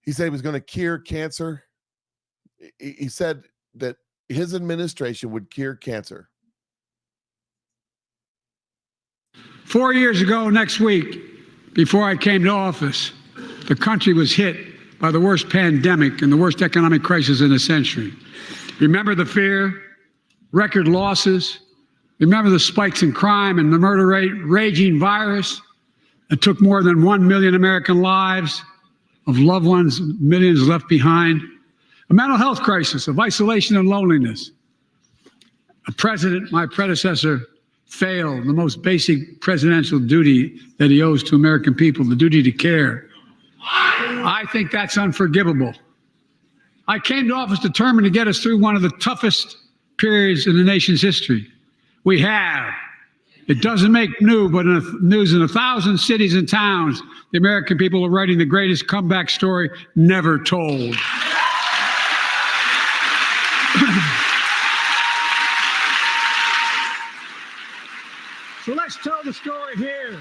He said he was going to cure cancer. He said that his administration would cure cancer. 4 years ago next week, before I came to office, the country was hit by the worst pandemic and the worst economic crisis in a century. Remember the fear, record losses. Remember the spikes in crime and the murder rate, raging virus that took more than 1 million American lives of loved ones, millions left behind. A mental health crisis of isolation and loneliness. A president, my predecessor, failed the most basic presidential duty that he owes to American people, the duty to care. I think that's unforgivable. I came to office determined to get us through one of the toughest periods in the nation's history. We have. It doesn't make news, but news in 1,000 cities and towns, the American people are writing the greatest comeback story never told. So let's tell the story here.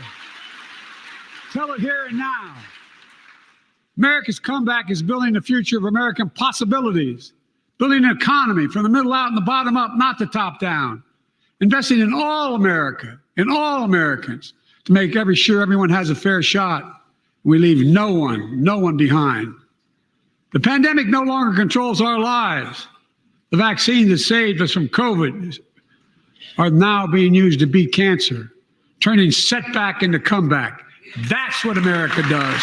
Tell it here and now. America's comeback is building the future of American possibilities, building an economy from the middle out and the bottom up, not the top down, investing in all America, in all Americans, to make sure everyone has a fair shot. We leave no one behind. The pandemic no longer controls our lives. The vaccines that saved us from COVID are now being used to beat cancer, turning setback into comeback. That's what America does.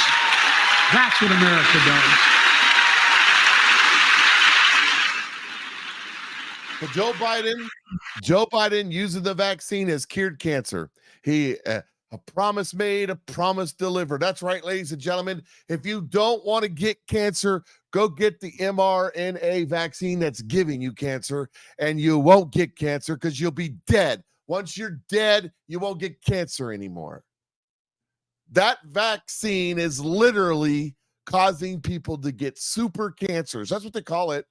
That's what America does. But Joe Biden using the vaccine has cured cancer. He a promise made, a promise delivered. That's right, ladies and gentlemen. If you don't want to get cancer, go get the mRNA vaccine that's giving you cancer, and you won't get cancer because you'll be dead. Once you're dead, you won't get cancer anymore. That vaccine is literally causing people to get super cancers. That's what they call it.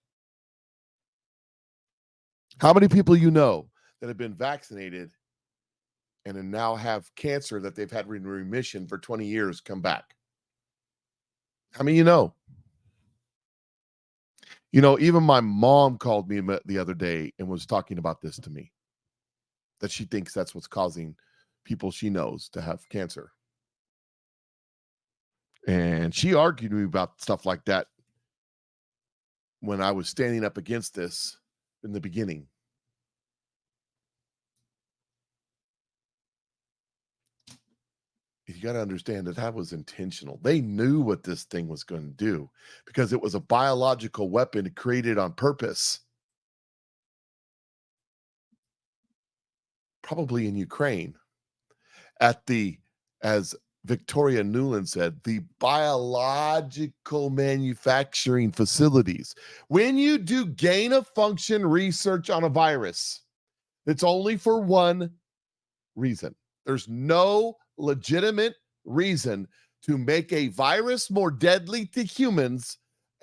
How many people you know that have been vaccinated and then now have cancer that they've had in remission for 20 years come back? How many you know? You know, even my mom called me the other day and was talking about this to me, that she thinks that's what's causing people she knows to have cancer. And she argued with me about stuff like that when I was standing up against this in the beginning. You got to understand that was intentional. They knew what this thing was going to do because it was a biological weapon created on purpose. Probably in Ukraine as Victoria Nuland said, the biological manufacturing facilities. When you do gain of function research on a virus, it's only for one reason. There's no legitimate reason to make a virus more deadly to humans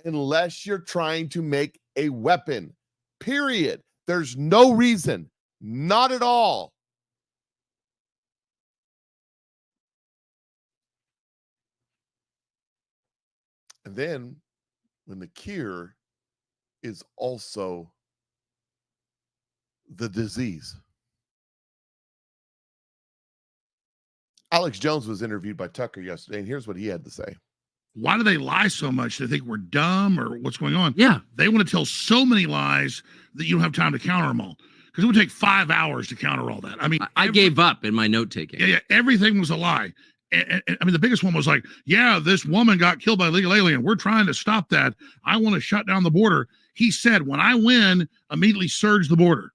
unless you're trying to make a weapon. Period. There's no reason. Not at all. And then when the cure is also the disease. Alex Jones was interviewed by Tucker yesterday, and here's what he had to say. Why do they lie so much? They think we're dumb or what's going on? Yeah. They want to tell so many lies that you don't have time to counter them all. Because it would take 5 hours to counter all that. I mean, I gave up in my note taking. Yeah. Everything was a lie. And I mean, the biggest one was like, yeah, this woman got killed by a legal alien. We're trying to stop that. I want to shut down the border. He said, when I win, immediately surge the border.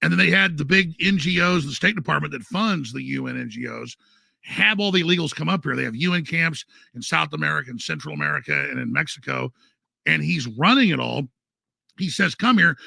And then they had the big NGOs, the State Department that funds the UN NGOs, have all the illegals come up here. They have UN camps in South America and Central America and in Mexico. And he's running it all. He says, come here.